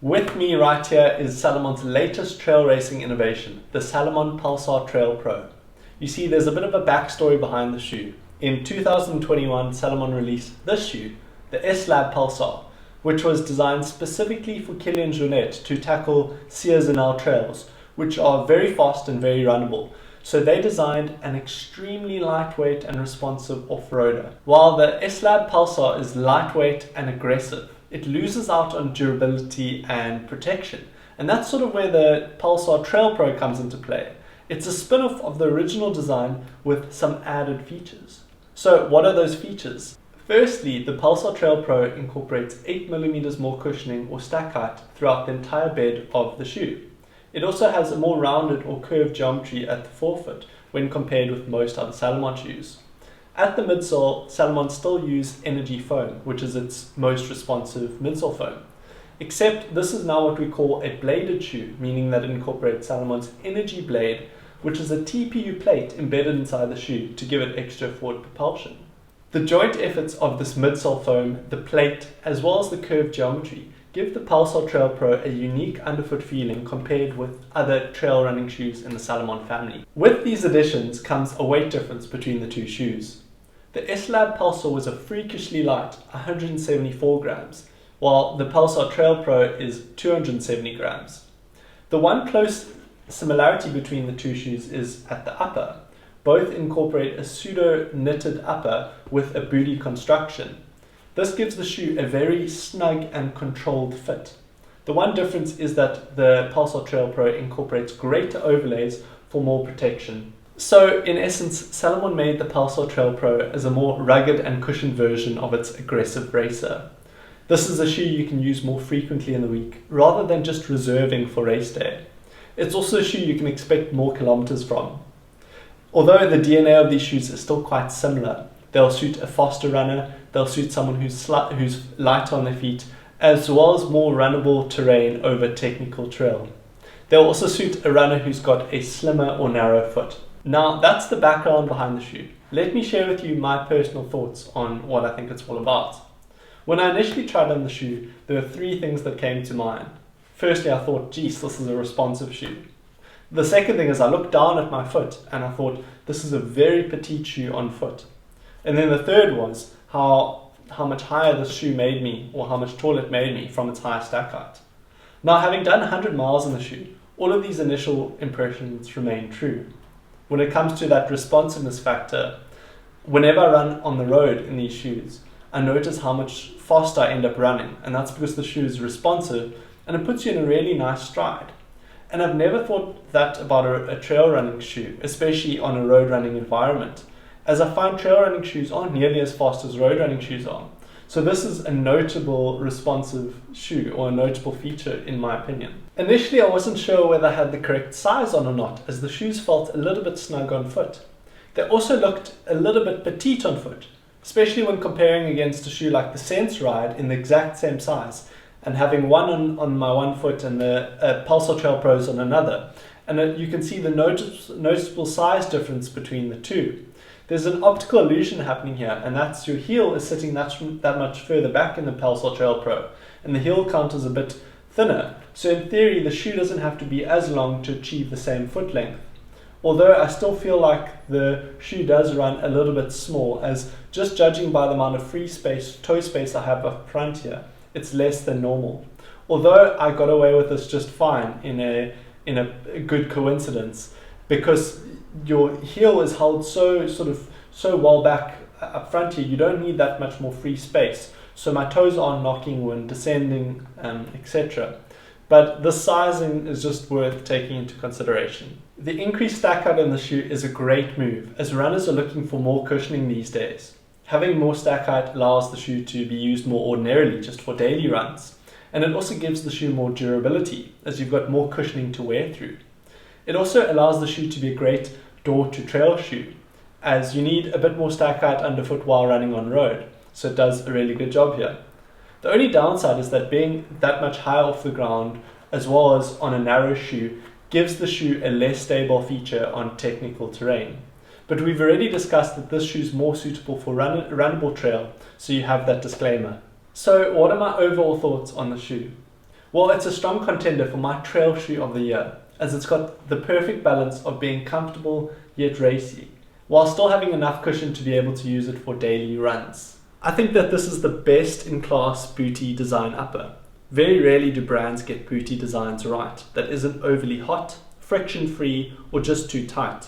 With me right here is Salomon's latest trail racing innovation, the Salomon Pulsar Trail Pro. You see, there's a bit of a backstory behind the shoe. In 2021, Salomon released this shoe, the S-Lab Pulsar, which was designed specifically for 𝐀𝐻𝐨𝐿 to tackle 𝐀𝐻𝐨 trails, which are very fast and very runnable. So they designed an extremely lightweight and responsive off-roader. While the S-Lab Pulsar is lightweight and aggressive, it loses out on durability and protection. And that's sort of where the Pulsar Trail Pro comes into play. It's a spin-off of the original design with some added features. So what are those features? Firstly, the Pulsar Trail Pro incorporates 8mm more cushioning or stack height throughout the entire bed of the shoe. It also has a more rounded or curved geometry at the forefoot when compared with most other Salomon shoes. At the midsole, Salomon still use energy foam, which is its most responsive midsole foam. Except this is now what we call a bladed shoe, meaning that it incorporates Salomon's energy blade, which is a TPU plate embedded inside the shoe to give it extra forward propulsion. The joint efforts of this midsole foam, the plate, as well as the curved geometry, give the Pulsar Trail Pro a unique underfoot feeling compared with other trail running shoes in the Salomon family. With these additions comes a weight difference between the two shoes. The S-Lab Pulsar was a freakishly light 174 grams, while the Pulsar Trail Pro is 270 grams. The one close similarity between the two shoes is at the upper. Both incorporate a pseudo-knitted upper with a booty construction. This gives the shoe a very snug and controlled fit. The one difference is that the Pulsar Trail Pro incorporates greater overlays for more protection. So in essence, Salomon made the Pulsar Trail Pro as a more rugged and cushioned version of its aggressive racer. This is a shoe you can use more frequently in the week, rather than just reserving for race day. It's also a shoe you can expect more kilometers from. Although the DNA of these shoes is still quite similar, they'll suit a faster runner, they'll suit someone who's lighter on their feet, as well as more runnable terrain over technical trail. They'll also suit a runner who's got a slimmer or narrow foot. Now, that's the background behind the shoe. Let me share with you my personal thoughts on what I think it's all about. When I initially tried on the shoe, there were three things that came to mind. Firstly, I thought, geez, this is a responsive shoe. The second thing is I looked down at my foot and I thought, this is a very petite shoe on foot. And then the third was how much higher this shoe made me, or how much taller it made me from its high stack height. Now, having done 100 miles in the shoe, all of these initial impressions remain true. When it comes to that responsiveness factor, whenever I run on the road in these shoes, I notice how much faster I end up running, and that's because the shoe is responsive and it puts you in a really nice stride. And I've never thought that about a trail running shoe, especially on a road running environment, as I find trail running shoes aren't nearly as fast as road running shoes are. So this is a notable responsive shoe, or a notable feature in my opinion. Initially I wasn't sure whether I had the correct size on or not, as the shoes felt a little bit snug on foot. They also looked a little bit petite on foot, especially when comparing against a shoe like the Sense Ride in the exact same size, and having one on my one foot and the Pulsar Trail Pros on another. And you can see the noticeable size difference between the two. There's an optical illusion happening here, and that's your heel is sitting that much further back in the Pulsar Trail Pro, and the heel count is a bit thinner. So in theory, the shoe doesn't have to be as long to achieve the same foot length. Although I still feel like the shoe does run a little bit small, as just judging by the amount of free space, toe space I have up front here, it's less than normal. Although I got away with this just fine in a good coincidence, because your heel is held so well back up front here, you don't need that much more free space. So my toes aren't knocking when descending, etc. But the sizing is just worth taking into consideration. The increased stack height in the shoe is a great move, as runners are looking for more cushioning these days. Having more stack height allows the shoe to be used more ordinarily, just for daily runs. And it also gives the shoe more durability, as you've got more cushioning to wear through. It also allows the shoe to be a great door-to-trail shoe, as you need a bit more stack height underfoot while running on road, so it does a really good job here. The only downside is that being that much higher off the ground, as well as on a narrow shoe, gives the shoe a less stable feature on technical terrain. But we've already discussed that this shoe is more suitable for runnable trail, so you have that disclaimer. So what are my overall thoughts on the shoe? Well, it's a strong contender for my trail shoe of the year, as it's got the perfect balance of being comfortable yet racy, while still having enough cushion to be able to use it for daily runs. I think that this is the best in class booty design upper. Very rarely do brands get booty designs right that isn't overly hot, friction free, or just too tight.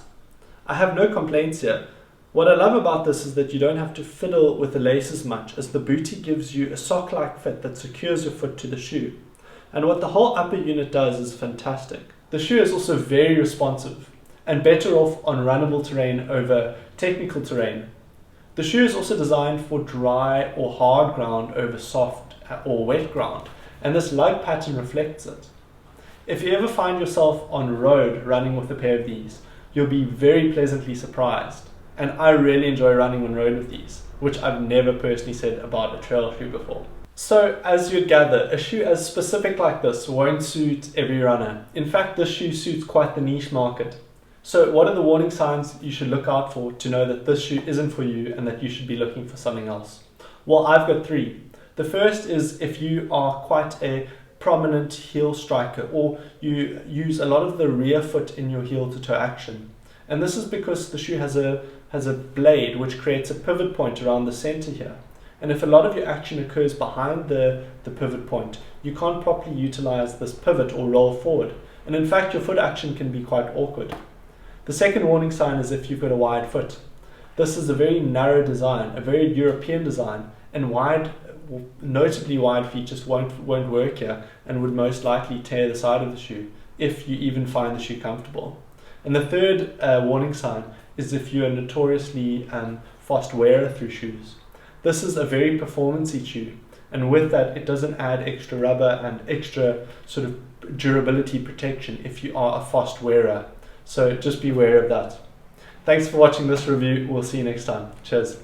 I have no complaints here. What I love about this is that you don't have to fiddle with the laces much, as the booty gives you a sock-like fit that secures your foot to the shoe. And what the whole upper unit does is fantastic. The shoe is also very responsive and better off on runnable terrain over technical terrain. The shoe is also designed for dry or hard ground over soft or wet ground, and this lug pattern reflects it. If you ever find yourself on road running with a pair of these, you'll be very pleasantly surprised. And I really enjoy running on road with these, which I've never personally said about a trail shoe before. So, as you'd gather, a shoe as specific like this won't suit every runner. In fact, this shoe suits quite the niche market. So, what are the warning signs you should look out for to know that this shoe isn't for you and that you should be looking for something else? Well, I've got 3. The first is if you are quite a prominent heel striker, or you use a lot of the rear foot in your heel to toe action. And this is because the shoe has a blade which creates a pivot point around the center here. And if a lot of your action occurs behind the pivot point, you can't properly utilize this pivot or roll forward. And in fact, your foot action can be quite awkward. The second warning sign is if you've got a wide foot. This is a very narrow design, a very European design, and notably wide feet just won't work here and would most likely tear the side of the shoe if you even find the shoe comfortable. And the third warning sign is if you are notoriously fast wearer through shoes. This is a very performance-y shoe, and with that it doesn't add extra rubber and extra sort of durability protection if you are a fast wearer. So just be aware of that. Thanks for watching this review. We'll see you next time. Cheers.